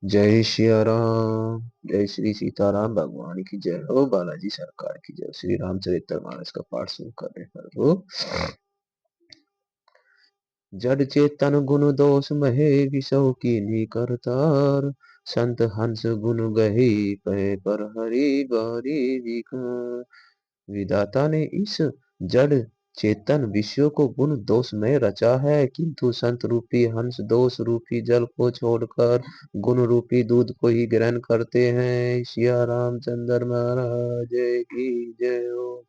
जय सिया राम। जय श्री सीताराम भगवान की जय हो। बालाजी सरकार की जय। श्री रामचरितमानस का पाठ शुरू कर रहे हैं प्रभु। जड़ चेतन गुण दोष महे विसौ कीन्ही करतार। संत हंस गुण गही पै पर हरि बारी विकार। विधाता ने इस जड़ चेतन विषयों को गुण दोष में रचा है, किंतु संत रूपी हंस दोष रूपी जल को छोड़कर गुण रूपी दूध को ही ग्रहण करते हैं। सिया रामचंद्र महाराज की जय हो।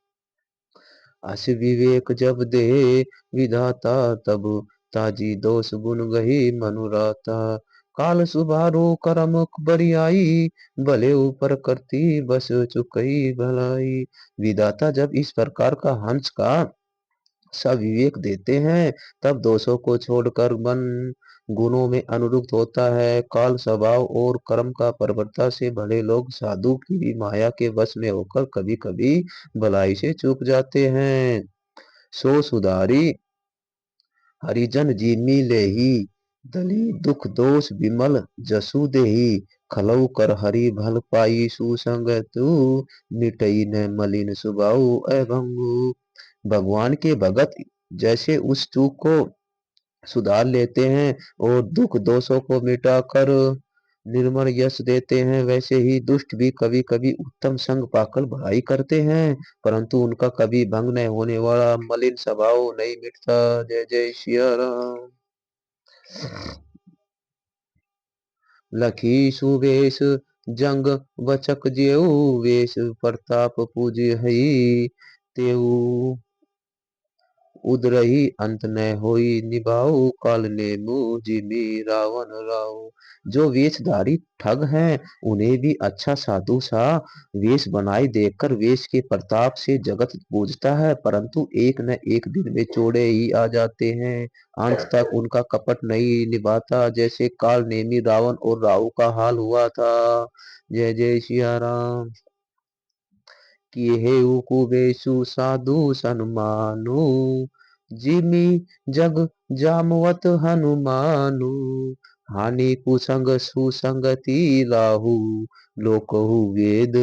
अस विवेक जब दे विधाता, तब ताजी दोष गुण गही मनुराता। काल सुबारो करम बरियाई, भले ऊपर करती बस चुकई भलाई। विधाता जब इस प्रकार का हंस का सविवेक देते हैं, तब दोषों को छोड़कर मन गुणों में अनुरुक्त होता है। काल स्वभाव और कर्म का प्रवृत्ता से भले लोग साधु की भी माया के वश में होकर कभी कभी भलाई से चूक जाते हैं। सो सुधारी हरिजन जिमि लेहि, दली दुख दोष विमल जसु देहि। खलउ कर हरि भल पाई, सुसंग तू मिटई न मलिन सुबाऊ अभंगु। भगवान के भगत जैसे उस चूक को सुधार लेते हैं और दुख दोषों को मिटाकर निर्मल यश देते हैं, वैसे ही दुष्ट भी कभी कभी उत्तम संग पाकर भलाई करते हैं, परंतु उनका कभी भंग न होने वाला मलिन स्वभाव नहीं मिटता। जय जय सिया राम। लखी सुवेश जंग बचक जेऊ, वेश प्रताप पूज हई तेऊ। उदरही अंत न होई निभाऊ, काल ने मुँह जिमि रावण राव। जो वेशधारी ठग हैं, उन्हें भी अच्छा साधु सा वेश बनाई देकर वेश के प्रताप से जगत पूजता है, परंतु एक न एक दिन वे चोड़े ही आ जाते हैं। अंत तक उनका कपट नहीं निभाता, जैसे काल नेमी रावण और राहु का हाल हुआ था। जय जय सिया राम। किए कुबेशु साधु सन्मानु, जिमि जग जामवत हनुमानु। हानि कुसंग सुसंगति लाहू, लोकहु वेद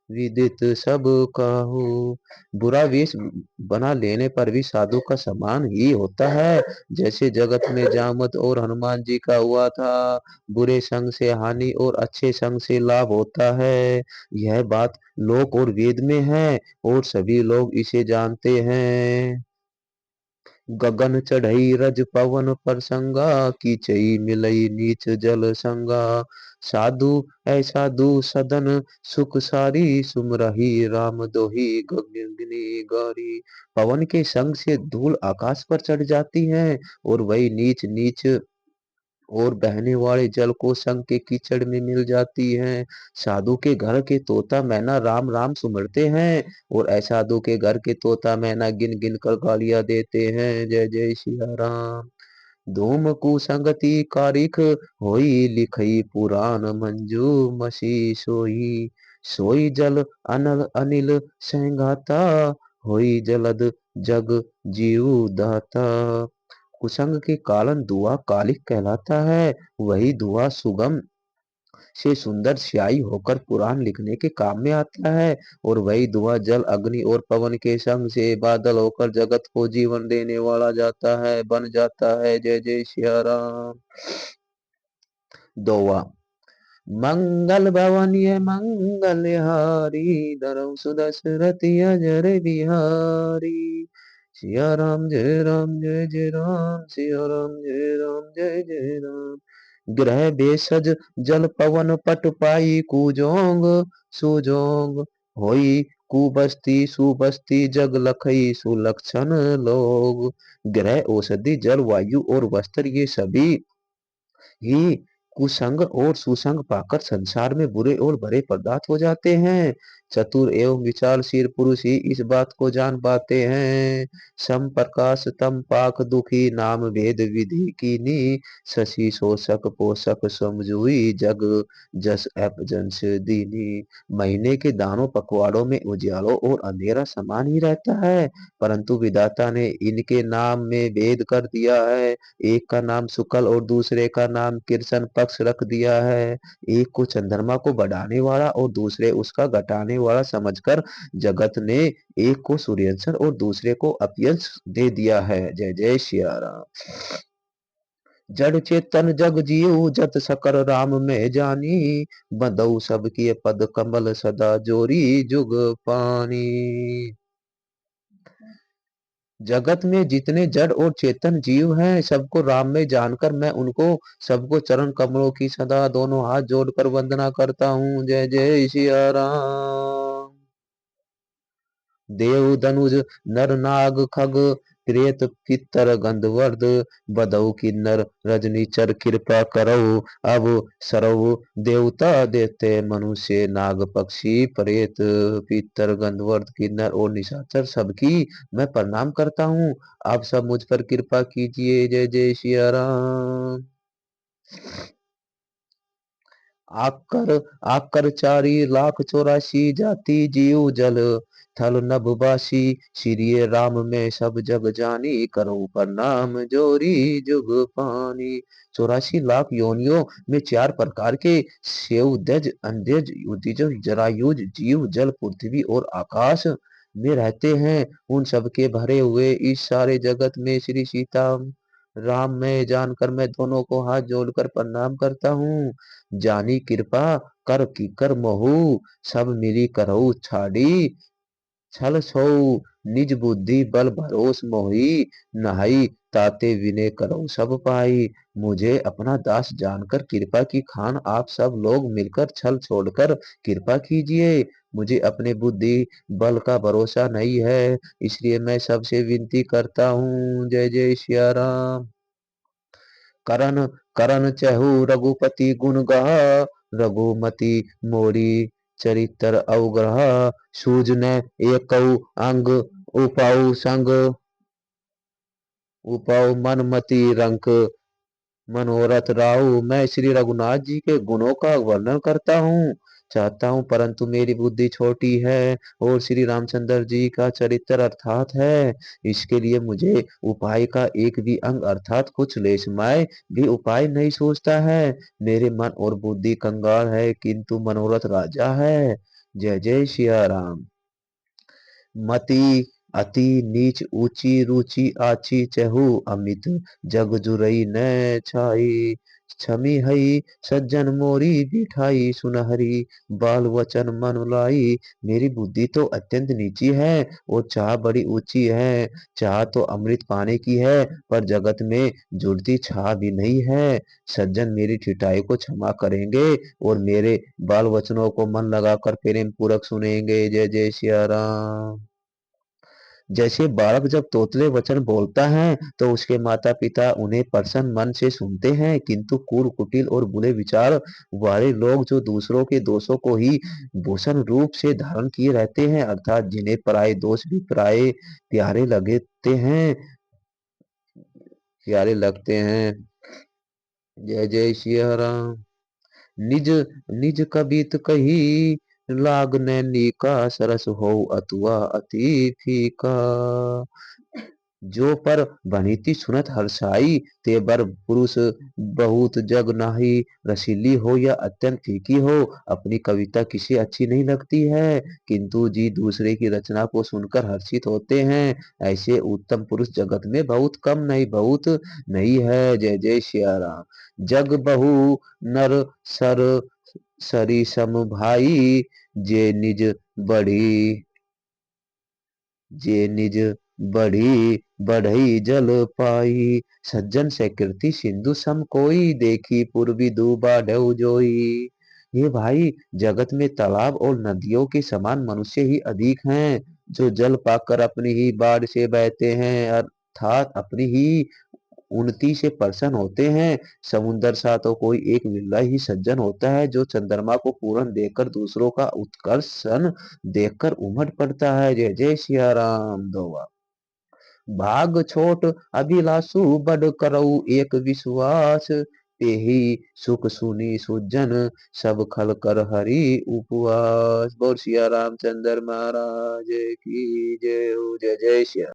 विदित सब काहू। बुरा वेश बना लेने पर भी साधु का समान ही होता है, जैसे जगत में जामवत और हनुमान जी का हुआ था। बुरे संग से हानि और अच्छे संग से लाभ होता है, यह बात लोक और वेद में है और सभी लोग इसे जानते हैं। गगन चढ़ई रज पवन प्रसंगा, कीचई मिलई नीच जल संगा। साधु ऐसा दु सदन सुख सारी, सुमरहि राम दोही गगनी गारी। पवन के संग से धूल आकाश पर चढ़ जाती है और वही नीच नीच और बहने वाले जल को संग के कीचड़ में मिल जाती हैं। साधु के घर के तोता मैना राम राम सुमरते हैं और असाधु के घर के तोता मैना गिन गिन कर गालियां देते हैं। जय जय सिया राम। धूम कुसंगति कारिख होई, लिखई पुराण मंजू मसी सोई। सोई जल अनल अनिल संघाता, होई जलद जग जीव दाता। कुसंग के कारण धुआं कालिक कहलाता है, वही धुआं सुगम से सुंदर स्याही होकर पुराण लिखने के काम में आता है, और वही धुआं जल अग्नि और पवन के संग से बादल होकर जगत को जीवन देने वाला जाता है बन जाता है। जय जय सिया राम। दोवा। मंगल भवनीय मंगल हारी, धरम सुदशरथ अजर बिहारी। सिया राम जय राम जय जय राम, सिया राम जय राम जय जय राम। ग्रह भेषज जल पवन पट पाई, कुजोंग सुजोंग होई कुबस्ती सुबस्ती। जग लखई सुलक्षण लोग। ग्रह औषधि जल वायु और वस्त्र ये सभी ही कुसंग और सुसंग पाकर संसार में बुरे और भले पदार्थ हो जाते हैं। चतुर एवं विचारशील पुरुष ही इस बात को जान पाते हैं। सम प्रकाश तम पाक दुखी, नाम भेद विधि कीनी। शशि शोषक पोषक समझुई, जग जस अप जंस दीनी। महीने के दानों पखवाड़ों में उजियालों और अंधेरा समान ही रहता है, परंतु विधाता ने इनके नाम में भेद कर दिया है। एक का नाम शुक्ल और दूसरे का नाम कृष्ण पक्ष लक्ष्य रख दिया है। एक को चंद्रमा को बढ़ाने वाला और दूसरे उसका घटाने वाला समझकर जगत ने एक को सूर्यंश और दूसरे को अपयंश दे दिया है। जय जय सिया राम। जड़ चेतन जग जीव जत सकल राम में जानी, बंदउ सबके पद कमल सदा जोरी जुग पानी। जगत में जितने जड़ और चेतन जीव हैं सबको राम में जानकर मैं उनको सबको चरण कमलों की सदा दोनों हाथ जोड़कर वंदना करता हूँ। जय जय सिया राम। देव धनुज नर नाग खग प्रेत पितर गंधर्व बदऊ किन्नर रजनीचर कृपा करो अब सर्व देवता देते मनुष्य नाग पक्षी प्रेत पितर गंधर्व किन्नर और निशाचर सबकी मैं प्रणाम करता हूँ। आप सब मुझ पर कृपा कीजिए। जय जय सिया राम। आकर आकर 4,84,000 जाति जीव जल थल नभवासी, श्री राम में सब जग जानी करो प्रणाम जोरी जुग पानी। 84 लाख योनियों में 4 प्रकार के सेवदज अंडज युधिज जरायुज जीव जल पृथ्वी और आकाश में रहते हैं। उन सबके भरे हुए इस सारे जगत में श्री सीता राम में जानकर मैं दोनों को हाथ जोड़कर प्रणाम करता हूँ। जानी कृपा कर कीकर मोहु सब मिली करहु छाड़ी, छल छौ निज बुद्धि बल भरोस मोही, नहाई ताते विनय करो सब पाई। मुझे अपना दास जानकर कृपा की खान आप सब लोग मिलकर छल छोड़कर कृपा कीजिए। मुझे अपने बुद्धि बल का भरोसा नहीं है, इसलिए मैं सबसे विनती करता हूँ। जय जय सिया राम। करण करण चहु रघुपति गुण गहा, रघुमति मोरी चरित्र अवग्रह, सूझने एकौ अंग उपाउ संग, उपाउ मन मति रंक मनोरथ राहु। मैं श्री रघुनाथ जी के गुणों का वर्णन करता हूँ चाहता हूँ, परंतु मेरी बुद्धि छोटी है और श्री रामचंद्र जी का चरित्र अर्थात है, इसके लिए मुझे उपाय का एक भी अंग अर्थात कुछ लेशमाय भी उपाय नहीं सोचता है। मेरे मन और बुद्धि कंगाल है किंतु मनोरथ राजा है। जय जय सिया राम। मति अति नीच ऊंची रुचि आची चहु अमित, जग जुरई न छाई, छमी हई सज्जन मोरी बिठाई, सुनहरी बाल वचन मन लाई। मेरी बुद्धि तो अत्यंत नीची है और चाह बड़ी ऊंची है। चाह तो अमृत पाने की है पर जगत में जुड़ती चाह भी नहीं है। सज्जन मेरी ठिठाई को क्षमा करेंगे और मेरे बाल वचनों को मन लगाकर प्रेम पूर्वक सुनेंगे। जय जय सिया राम। जैसे बालक जब तोतले वचन बोलता है तो उसके माता पिता उन्हें प्रसन्न मन से सुनते हैं, किंतु क्रूर कुटिल और बुरे विचार वाले लोग जो दूसरों के दोषों को ही भूषण रूप से धारण किए रहते हैं, अर्थात जिन्हें पराये दोष भी पराये प्यारे लगते हैं, प्यारे लगते हैं। जय जय सिया राम। निज निज कबित कही लाग नैनी का, सरस हो अतुआ अति फीका। जो पर भनीति सुनत हर्षाई, ते बर पुरुष बहुत जग नाही, रसीली हो या अत्यंत फीकी हो अपनी कविता किसी अच्छी नहीं लगती है, किंतु जी दूसरे की रचना को सुनकर हर्षित होते हैं। ऐसे उत्तम पुरुष जगत में बहुत कम नहीं बहुत नहीं है। जय जय सिया राम। जग बहु नर सर सरी सम भाई, जे निज बढ़ी, जे निज बढ़ी बढ़ई जल पाई, सज्जन से कीर्ति सिंधु सम कोई, देखी पूर्वी दूबा ढऊ जोई। ये भाई जगत में तालाब और नदियों के समान मनुष्य ही अधिक हैं जो जल पाकर अपनी ही बाढ़ से बहते हैं, अर्थात अपनी ही उन्नति से प्रसन्न होते हैं। समुन्दर सा तो कोई एक बिरला ही सज्जन होता है जो चंद्रमा को पूर्ण देखकर दूसरों का उत्कर्षण देखकर उमड़ पड़ता है। जय जय सिया राम। दोवा भाग छोट अभिलाषु बड़ करऊ एक विश्वास, तेहि सुख सुनी सुजन सब खल कर हरि उपवास। बोल सिया रामचंद्र महाराज की जय हो। जय जय सिया।